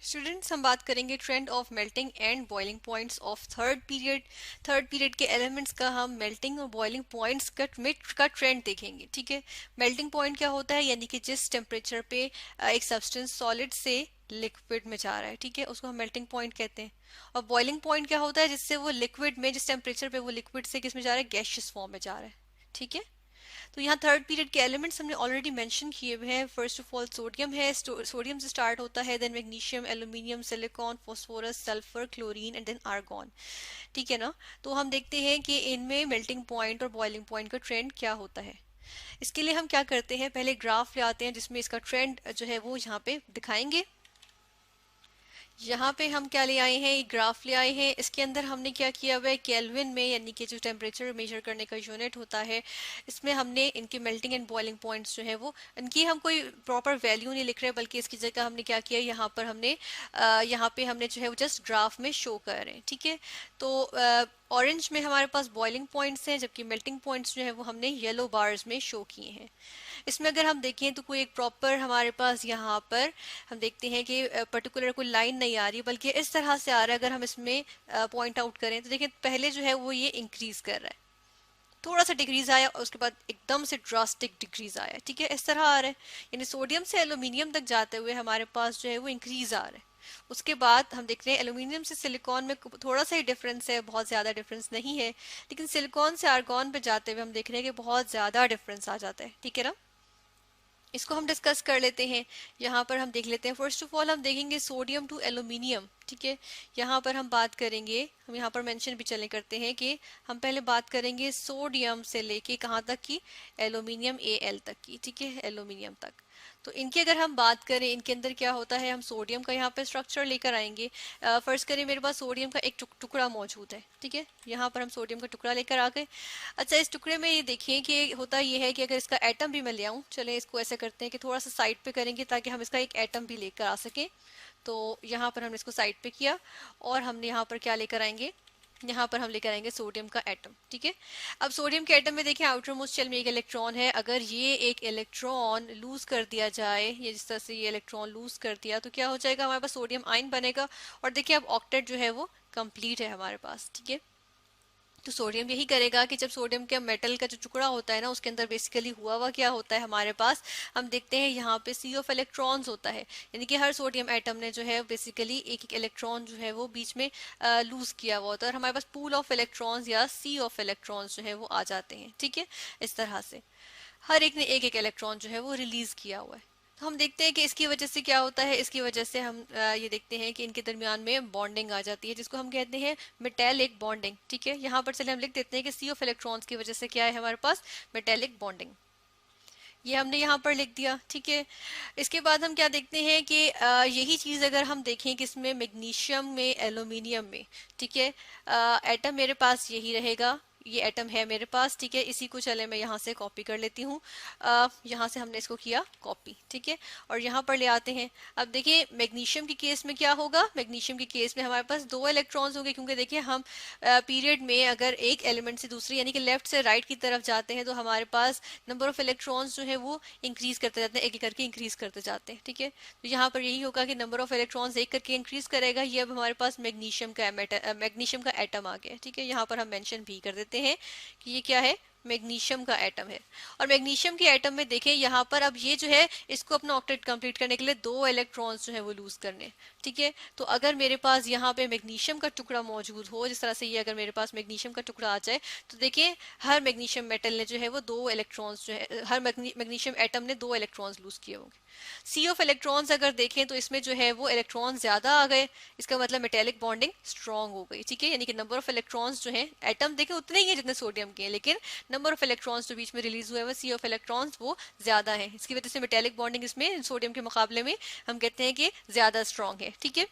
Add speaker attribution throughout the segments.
Speaker 1: Students, हम बात करेंगे trend of melting and boiling points of third period के एलिमेंट्स का हम मेल्टिंग और बॉइलिंग पॉइंट्स का ट्रेंड देखेंगे। ठीक है। मेल्टिंग पॉइंट क्या होता है, यानी कि जिस टेम्परेचर पे एक सब्सटेंस सॉलिड से लिक्विड में जा रहा है, ठीक है, उसको हम मेल्टिंग पॉइंट कहते हैं। और बॉइलिंग पॉइंट क्या होता है, जिससे वो लिक्विड में, जिस टेम्परेचर पे वो लिक्विड से किस में जा रहा है, गैशियस फॉर्म में जा रहा है। ठीक है। तो यहाँ थर्ड पीरियड के एलिमेंट्स हमने ऑलरेडी मेंशन किए हुए हैं। फर्स्ट ऑफ ऑल सोडियम है, सोडियम से स्टार्ट होता है, then magnesium, aluminium, silicon, phosphorus, sulphur, chlorine and then argon. ठीक है ना। तो हम देखते हैं कि इनमें मेल्टिंग पॉइंट और बॉइलिंग पॉइंट का ट्रेंड क्या होता है। इसके लिए हम क्या करते हैं, पहले ग्राफ ले आते हैं जिसमें इसका ट्रेंड जो है वो यहाँ पे दिखाएंगे। यहाँ पे हम क्या ले आए हैं, एक ग्राफ ले आए हैं। इसके अंदर हमने क्या किया हुआ है, केल्विन में, यानी कि जो टेम्परेचर मेजर करने का यूनिट होता है, इसमें हमने इनके मेल्टिंग एंड बॉइलिंग पॉइंट्स जो है वो, इनकी हम कोई प्रॉपर वैल्यू नहीं लिख रहे, बल्कि इसकी जगह हमने क्या किया, यहाँ पर हमने यहाँ पे हमने जो है वो जस्ट ग्राफ में शो कर रहे हैं। ठीक है। तो ऑरेंज में हमारे पास बॉइलिंग पॉइंट्स हैं, जबकि मेल्टिंग पॉइंट्स जो है वो हमने येलो बार्स में शो किए हैं। इसमें अगर हम देखें तो कोई एक प्रॉपर हमारे पास यहाँ पर हम देखते हैं कि पर्टिकुलर कोई लाइन नहीं आ रही, बल्कि इस तरह से आ रहा है। अगर हम इसमें पॉइंट आउट करें तो देखिए, पहले जो है वो ये इंक्रीज कर रहा है, थोड़ा सा डिक्रीज आया और उसके बाद एकदम से ड्रास्टिक डिक्रीज आया। ठीक है, इस तरह आ रहा है। यानी सोडियम से एल्यूमिनियम तक जाते हुए हमारे पास जो है वो इंक्रीज आ रहा है। उसके बाद हम देख रहे हैं एल्यूमिनियम से सिलिकॉन में थोड़ा सा ही डिफरेंस है, बहुत ज्यादा डिफरेंस नहीं है। लेकिन सिलिकॉन से आर्गॉन पे जाते हुए हम देख रहे हैं कि बहुत ज्यादा डिफरेंस आ जाता है। ठीक है ना। इसको हम डिस्कस कर लेते हैं। यहाँ पर हम देख लेते हैं। फर्स्ट ऑफ ऑल हम देखेंगे सोडियम टू एल्यूमिनियम। ठीक है। यहाँ पर हम बात करेंगे, हम यहाँ पर मेंशन भी चले करते हैं कि हम पहले बात करेंगे सोडियम से लेके कहाँ तक की, एल्यूमिनियम Al तक की। ठीक है, एल्यूमिनियम तक। तो इनकी अगर हम बात करें, इनके अंदर क्या होता है, हम सोडियम का यहाँ पे स्ट्रक्चर लेकर आएंगे। फर्स्ट करें, मेरे पास सोडियम का एक टुकड़ा मौजूद है। ठीक है, यहाँ पर हम सोडियम का टुकड़ा लेकर आ गए। अच्छा, इस टुकड़े में ये देखिए कि होता ये है कि अगर इसका एटम भी मैं ले आऊँ, चले इसको ऐसे करते हैं कि थोड़ा सा साइड पे करेंगे ताकि हम इसका एक एटम भी लेकर आ सके। तो यहाँ पर हमने इसको साइड पे किया और हमने यहाँ पर क्या लेकर आएंगे, यहाँ पर हम लेकर आएंगे सोडियम का एटम। ठीक है। अब सोडियम के एटम में देखिए, आउटर मोस्ट शेल में एक इलेक्ट्रॉन है। अगर ये एक इलेक्ट्रॉन लूज कर दिया जाए, ये जिस तरह से ये इलेक्ट्रॉन लूज कर दिया, तो क्या हो जाएगा, हमारे पास सोडियम आयन बनेगा। और देखिए अब ऑक्टेट जो है वो कंप्लीट है हमारे पास। ठीक है। तो सोडियम यही करेगा कि जब सोडियम के मेटल का जो टुकड़ा होता है ना, उसके अंदर बेसिकली हुआ क्या होता है हमारे पास, हम देखते हैं यहाँ पे सी ऑफ इलेक्ट्रॉन्स होता है। यानी कि हर सोडियम एटम ने जो है बेसिकली एक एक इलेक्ट्रॉन जो है वो बीच में लूज किया हुआ होता है, और हमारे पास पूल ऑफ इलेक्ट्रॉन्स या सी ऑफ इलेक्ट्रॉन्स जो है वो आ जाते हैं। ठीक है। इस तरह से हर एक ने एक एक इलेक्ट्रॉन जो है वो रिलीज किया हुआ है। तो हम देखते हैं कि इसकी वजह से क्या होता है, इसकी वजह से हम ये देखते हैं कि इनके दरमियान में बॉन्डिंग आ जाती है, जिसको हम कहते हैं मेटेलिक बॉन्डिंग। ठीक है। यहाँ पर चले हम लिख देते हैं कि सी ऑफ इलेक्ट्रॉन्स की वजह से क्या है हमारे पास, मेटेलिक बॉन्डिंग। ये हमने यहाँ पर लिख दिया। ठीक है। इसके बाद हम क्या देखते हैं कि यही चीज़ अगर हम देखें कि इसमें मैग्नीशियम में, एल्यूमिनियम में, ठीक है, एटम मेरे पास यही रहेगा, ये एटम है मेरे पास। ठीक है। इसी को चले मैं यहाँ से कॉपी कर लेती हूँ। यहाँ से हमने इसको किया कॉपी। ठीक है। और यहाँ पर ले आते हैं। अब देखिए मैग्नीशियम के केस में क्या होगा, मैग्नीशियम के केस में हमारे पास दो इलेक्ट्रॉन्स होंगे, क्योंकि देखिए हम पीरियड में अगर एक एलिमेंट से दूसरी, यानी कि लेफ्ट से राइट की तरफ जाते हैं, तो हमारे पास नंबर ऑफ इलेक्ट्रॉन्स जो है वो इंक्रीज करते जाते हैं, एक एक करके इंक्रीज करते जाते हैं। ठीक है। तो यहाँ पर यही होगा कि नंबर ऑफ इलेक्ट्रॉन्स एक करके इंक्रीज करेगा। ये अब हमारे पास मैग्नीशियम का एटम आ गया। ठीक है। यहाँ पर हम मेंशन भी कर देते हैं कि ये क्या है, मैग्नीशियम का एटम है। और मैग्नीशियम के एटम में देखें, यहाँ पर अब ये जो है, इसको अपना ऑक्टेट कंप्लीट करने के लिए दो इलेक्ट्रॉन्स जो है वो लूज करने। ठीक है। तो अगर मेरे पास यहाँ पे मैग्नीशियम का टुकड़ा मौजूद हो, जिस तरह से ये अगर मेरे पास मैग्नीशियम का टुकड़ा आ जाए, तो देखिए हर मैग्नीशियम मेटल ने जो है वो दो इलेक्ट्रॉन्स जो है, हर मैग्नीशियम एटम ने दो इलेक्ट्रॉन्स लूज किए होंगे। सी ऑफ इलेक्ट्रॉन्स अगर देखें तो इसमें जो है वो इलेक्ट्रॉन ज्यादा आ गए, इसका मतलब मेटेलिक बॉन्डिंग स्ट्रांग हो गई। ठीक है। यानी कि नंबर ऑफ इलेक्ट्रॉन्स जो है, एटम देखें उतने ही है जितने सोडियम के हैं, लेकिन नंबर ऑफ इलेक्ट्रॉन्स जो बीच में रिलीज हुए हैं सी ऑफ इलेक्ट्रॉन्स वो ज्यादा है। इसकी वजह से मेटेलिक बॉन्डिंग इसमें सोडियम के मुकाबले में हम कहते हैं कि ज्यादा स्ट्रांग है। ठीक है।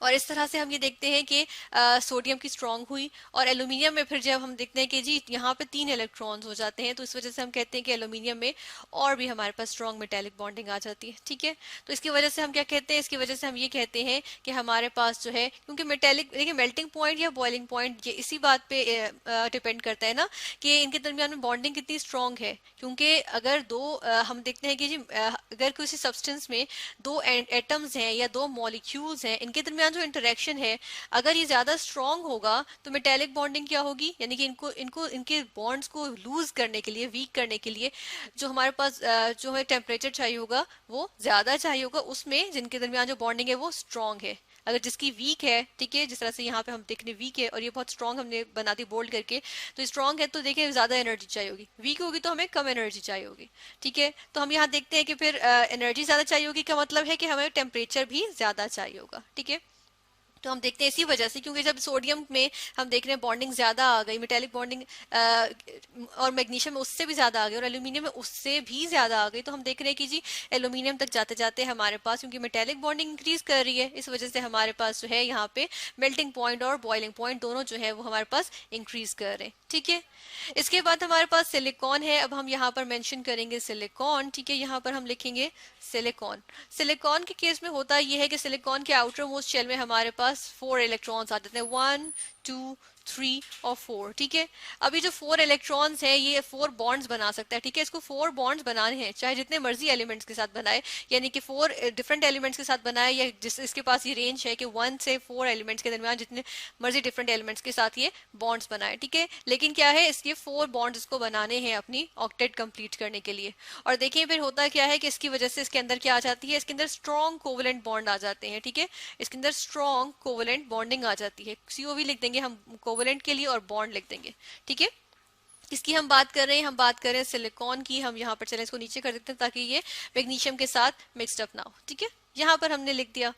Speaker 1: और इस तरह से हम ये देखते हैं कि सोडियम की स्ट्रांग हुई, और एल्यूमिनियम में फिर जब हम देखते हैं कि जी यहाँ पे 3 इलेक्ट्रॉन्स हो जाते हैं, तो इस वजह से हम कहते हैं कि एल्यूमिनियम में और भी हमारे पास स्ट्रांग मेटेलिक बॉन्डिंग आ जाती है। ठीक है, तो इसकी वजह से हम क्या कहते हैं, इसकी वजह से हम ये कहते हैं कि हमारे पास जो है, क्योंकि मेटेलिक देखिए मेल्टिंग पॉइंट या बॉइलिंग पॉइंट ये इसी बात पे डिपेंड करता है ना कि इनके दरमियान में बॉन्डिंग कितनी स्ट्रांग है। क्योंकि अगर हम देखते हैं कि जी अगर किसी सब्सटेंस में दो एटम्स हैं या दो मॉलिक्यूल्स हैं, इनके दरमियान जो इंटरेक्शन है अगर ये ज्यादा स्ट्रांग होगा तो मेटेलिक बॉन्डिंग क्या होगी, यानी कि इनको इनको इनके बॉन्ड्स को लूज करने के लिए, वीक करने के लिए जो हमारे पास जो है टेम्परेचर चाहिए होगा वो ज्यादा चाहिए होगा उसमें जिनके दरमियान जो बॉन्डिंग है वो स्ट्रांग है। अगर जिसकी वीक है, ठीक है, जिस तरह से यहाँ पे हम देखने वीक है और ये बहुत स्ट्रांग हमने बना दी बोल्ड करके, तो स्ट्रांग है तो देखिए ज्यादा एनर्जी चाहिए होगी, वीक होगी तो हमें कम एनर्जी चाहिए होगी। ठीक है, तो हम यहाँ देखते हैं कि फिर एनर्जी ज्यादा चाहिए होगी का मतलब है कि हमें टेम्परेचर भी ज्यादा चाहिए होगा। ठीक है, तो हम देखते हैं इसी वजह से, क्योंकि जब सोडियम में हम देख रहे हैं बॉन्डिंग ज्यादा आ गई, मेटेलिक बॉन्डिंग, और मैग्नीशियम में उससे भी ज्यादा आ गई और एल्यूमिनियम में उससे भी ज्यादा आ गई, तो हम देख रहे हैं कि जी एल्यूमिनियम तक जाते जाते हमारे पास, क्योंकि मेटेलिक बॉन्डिंग इंक्रीज कर रही है, इस वजह से हमारे पास जो है यहाँ पे मेल्टिंग पॉइंट और बॉइलिंग पॉइंट दोनों जो है वो हमारे पास इंक्रीज कर रहे हैं। ठीक है, इसके बाद हमारे पास सिलिकॉन है। अब हम यहाँ पर मेंशन करेंगे सिलिकॉन। ठीक है, यहाँ पर हम लिखेंगे सिलिकॉन। सिलिकॉन के केस में होता यह है कि सिलिकॉन के आउटर मोस्ट शेल में हमारे पास 4 इलेक्ट्रॉन्स आ जाते हैं, 1 2 3 और 4। ठीक है, अभी जो 4 इलेक्ट्रॉन्स हैं ये 4 बॉन्ड्स बना सकता है। ठीक है, इसको 4 बॉन्ड्स बनाने हैं, चाहे जितने मर्जी एलिमेंट्स के साथ बनाए, यानी कि 4 डिफरेंट एलिमेंट्स के साथ बनाए, या जिस इसके पास ये रेंज है कि 1 से 4 एलिमेंट्स के दरमियान जितने मर्जी डिफरेंट एलिमेंट्स के साथ ये बॉन्ड्स बनाए। ठीक है, लेकिन क्या है, इसके 4 बॉन्ड्स इसको बनाने हैं अपनी ऑक्टेट कंप्लीट करने के लिए। और देखिए फिर होता क्या है कि इसकी वजह से इसके अंदर क्या आ जाती है, इसके अंदर स्ट्रॉन्ग कोवलेंट बॉन्ड आ जाते हैं। ठीक है, इसके अंदर स्ट्रॉन्ग कोवलेंट बॉन्डिंग आ जाती है, सीओवी लिख देंगे हम कोवलेंट के लिए और बॉन्ड लिख देंगे। ठीक है, किसकी हम बात कर रहे हैं, हम बात कर रहे हैं सिलिकॉन की। हम यहाँ पर चले इसको नीचे कर देते हैं ताकि ये मैग्नीशियम के साथ मिक्सड अप ना हो। ठीक है, यहाँ पर हमने लिख दिया,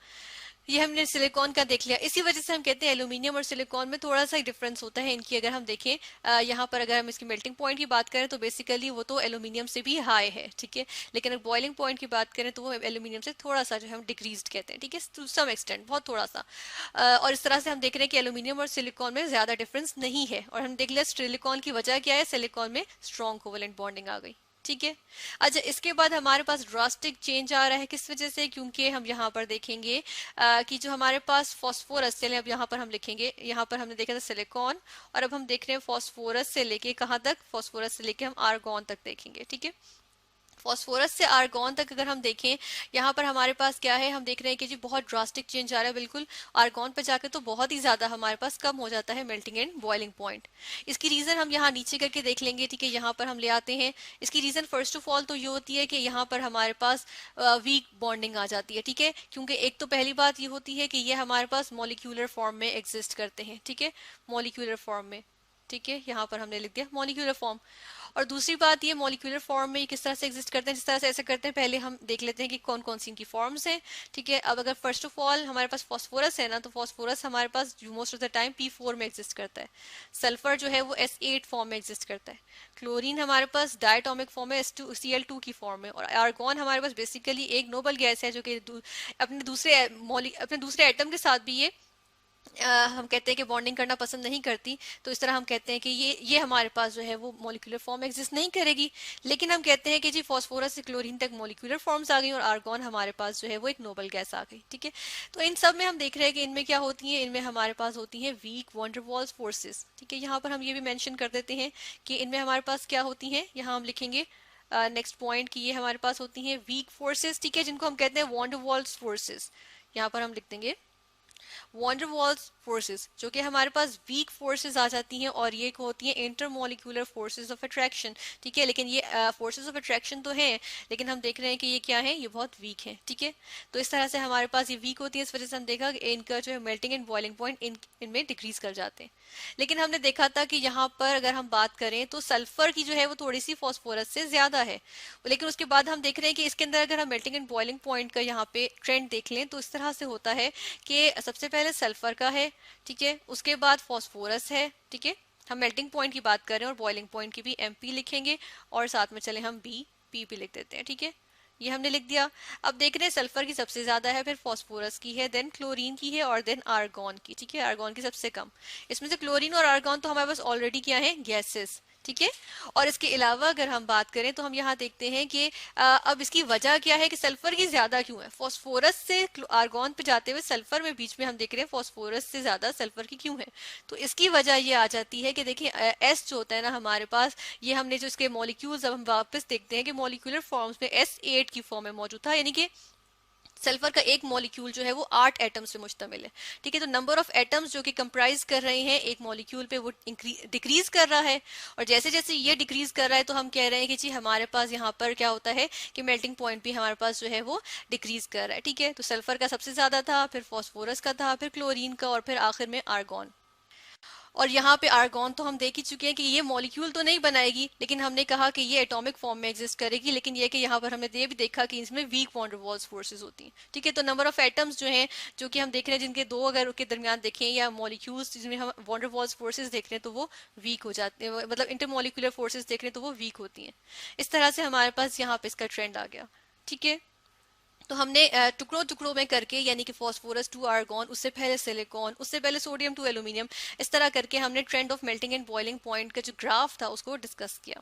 Speaker 1: ये हमने सिलिकॉन का देख लिया। इसी वजह से हम कहते हैं एल्यूमिनियम और सिलिकॉन में थोड़ा सा ही डिफरेंस होता है इनकी। अगर हम देखें यहाँ पर अगर हम इसकी मेल्टिंग पॉइंट की बात करें तो बेसिकली वो तो एल्यूमिनियम से भी हाई है। ठीक है, लेकिन अगर बॉइलिंग पॉइंट की बात करें तो वो एल्यूमिनियम से थोड़ा सा जो हम डिक्रीज कहते हैं। ठीक है, टू सम एक्सटेंट, बहुत थोड़ा सा। और इस तरह से हम देख रहे हैं कि एल्यूमिनियम और सिलिकॉन में ज्यादा डिफरेंस नहीं है। और हम देख लिया सिलिकॉन की वजह क्या है, सिलिकॉन में स्ट्रॉन्ग कोवलेंट बॉन्डिंग आ गई। ठीक है, अच्छा इसके बाद हमारे पास ड्रास्टिक चेंज आ रहा है, किस वजह से, क्योंकि हम यहाँ पर देखेंगे कि जो हमारे पास फॉस्फोरस, चलिए अब यहाँ पर हम लिखेंगे, यहाँ पर हमने देखा था सिलिकॉन, और अब हम देख रहे हैं फॉस्फोरस से लेके कहाँ तक, फॉस्फोरस से लेके हम आर्गॉन तक देखेंगे। ठीक है, फॉस्फोरस से आर्गॉन तक अगर हम देखें, यहाँ पर हमारे पास क्या है, हम देख रहे हैं कि जी बहुत ड्रास्टिक चेंज आ रहा है। बिल्कुल आर्गॉन पे जाकर तो बहुत ही ज्यादा हमारे पास कम हो जाता है मेल्टिंग एंड बॉइलिंग पॉइंट। इसकी रीजन हम यहाँ नीचे करके देख लेंगे। ठीक है, यहाँ पर हम ले आते हैं इसकी रीजन। फर्स्ट ऑफ ऑल तो ये होती है कि यहाँ पर हमारे पास वीक बॉन्डिंग आ जाती है। ठीक है, क्योंकि एक तो पहली बात ये होती है कि ये हमारे पास मॉलिक्यूलर फॉर्म में एग्जिस्ट करते हैं। ठीक है, मॉलिक्यूलर फॉर्म में। ठीक है, यहाँ पर हमने लिख दिया मॉलिक्यूलर फॉर्म। और दूसरी बात ये मॉलिक्यूलर फॉर्म में ये किस तरह से एग्जिस्ट करते हैं, जिस तरह से ऐसे करते हैं, पहले हम देख लेते हैं कि कौन कौन सी इनकी फॉर्म्स हैं। ठीक है, अब अगर फर्स्ट ऑफ ऑल हमारे पास फॉस्फोरस है ना, तो फॉस्फोरस हमारे पास most of the time P4 में एग्जिस्ट करता है। सल्फर जो है वो S8 फॉर्म में एग्जिस्ट करता है। क्लोरीन हमारे पास डायटोमिक फॉर्म में Cl2 की फॉर्म में। और आर्गॉन हमारे पास बेसिकली एक नोबल गैस है जो कि अपने दूसरे एटम के साथ भी ये हम कहते हैं कि बॉन्डिंग करना पसंद नहीं करती। तो इस तरह हम कहते हैं कि ये हमारे पास जो है वो मॉलिक्यूलर फॉर्म एग्जिस्ट नहीं करेगी। लेकिन हम कहते हैं कि जी फॉस्फोरस से क्लोरीन तक मॉलिक्यूलर फॉर्म्स आ गई और आर्गॉन हमारे पास जो है वो एक नोबल गैस आ गई। ठीक है, तो इन सब में हम देख रहे हैं कि इनमें क्या होती है, इनमें हमारे पास होती है वीक वंडरवॉल्स फोर्सेस। ठीक है, यहाँ पर हम ये भी मैंशन कर देते हैं कि इनमें हमारे पास क्या होती है, यहाँ हम लिखेंगे नेक्स्ट पॉइंट की ये हमारे पास होती है वीक फोर्सेस। ठीक है, जिनको हम कहते हैं वंडरवॉल्स फोर्सेस। यहाँ पर हम लिख देंगे वॉन्डरवॉल्स फोर्सेस, जो कि हमारे पास वीक फोर्सेस आ जाती हैं, और ये होती हैं इंटरमोलिकुलर फोर्सेस ऑफ अट्रैक्शन। ठीक है, लेकिन ये फोर्सेस ऑफ अट्रैक्शन तो हैं, लेकिन हम देख रहे हैं कि ये क्या है, ये बहुत वीक है। ठीक है, तो इस तरह से हमारे पास ये वीक होती है, इस वजह से हम देखा कि इनका जो है मेल्टिंग एंड बॉइलिंग पॉइंट इनमें डिक्रीज कर जाते हैं। लेकिन हमने देखा था कि यहाँ पर अगर हम बात करें तो सल्फर की जो है वो थोड़ी सी फॉस्फोरस से ज्यादा है। लेकिन उसके बाद हम देख रहे हैं कि इसके अंदर अगर हम मेल्टिंग एंड बॉइलिंग पॉइंट का यहाँ पे ट्रेंड देख लें तो इस तरह से होता है कि सबसे पहले सल्फर का है। ठीक है, उसके बाद फॉस्फोरस है। ठीक है, हम मेल्टिंग पॉइंट की बात कर रहे हैं और बॉइलिंग पॉइंट की भी MP लिखेंगे और साथ में चले हम BP भी लिख देते हैं। ठीक है, ये हमने लिख दिया। अब देख रहे हैं सल्फर की सबसे ज्यादा है, फिर फास्फोरस की है, देन क्लोरीन की है और देन आर्गॉन की। ठीक है, आर्गॉन की सबसे कम। इसमें से क्लोरीन और आर्गॉन तो हमारे पास ऑलरेडी क्या है, गैसेस। ठीक है। और इसके अलावा अगर हम बात करें तो हम यहाँ देखते हैं कि अब इसकी वजह क्या है कि सल्फर की ज्यादा क्यों है, फास्फोरस से आर्गॉन पे जाते हुए सल्फर में बीच में हम देख रहे हैं फास्फोरस से ज्यादा सल्फर की क्यों है। तो इसकी वजह ये आ जाती है कि देखिए एस जो होता है ना हमारे पास, ये हमने जो इसके मॉलिक्यूल्स, अब हम वापस देखते हैं कि मॉलिक्यूलर फॉर्म्स में S8 की फॉर्म में मौजूद था, यानी कि सल्फर का एक मॉलिक्यूल जो है वो 8 एटम्स पे मुश्तमिल है। ठीक है, तो नंबर ऑफ एटम्स जो कि कंप्राइज कर रहे हैं एक मॉलिक्यूल पे वो डिक्रीज कर रहा है। और जैसे जैसे ये डिक्रीज कर रहा है तो हम कह रहे हैं कि जी हमारे पास यहाँ पर क्या होता है कि मेल्टिंग पॉइंट भी हमारे पास जो है वो डिक्रीज कर रहा है। ठीक है, तो सल्फर का सबसे ज्यादा था, फिर फॉस्फोरस का था, फिर क्लोरीन का और फिर आखिर में आर्गॉन। और यहाँ पे आर्गॉन तो हम देख ही चुके हैं कि ये मॉलिक्यूल तो नहीं बनाएगी, लेकिन हमने कहा कि ये एटॉमिक फॉर्म में एग्जिस्ट करेगी। लेकिन ये कि यहाँ पर हमने ये भी देखा कि इसमें वीक वॉन रिवॉल्व फोर्सेस होती हैं। ठीक है, तो नंबर ऑफ एटम्स जो हैं, जो कि हम देख रहे हैं जिनके दो अगर के दरमियान देखें या मॉलिक्यूल्स जिसमें हम वॉन रिवॉल्व फोर्सेस देख रहे हैं तो वो वीक हो जाते हैं, मतलब इंटरमोलिकुलर फोर्सेस देख रहे हैं तो वो वीक होती हैं। इस तरह से हमारे पास यहाँ पे इसका ट्रेंड आ गया। ठीक है, तो हमने टुकड़ों टुकड़ों में करके, यानी कि फास्फोरस टू आर्गॉन, उससे पहले सिलिकॉन, उससे पहले सोडियम टू एल्यूमिनियम, इस तरह करके हमने trend of melting and boiling point का जो ग्राफ था उसको डिस्कस किया।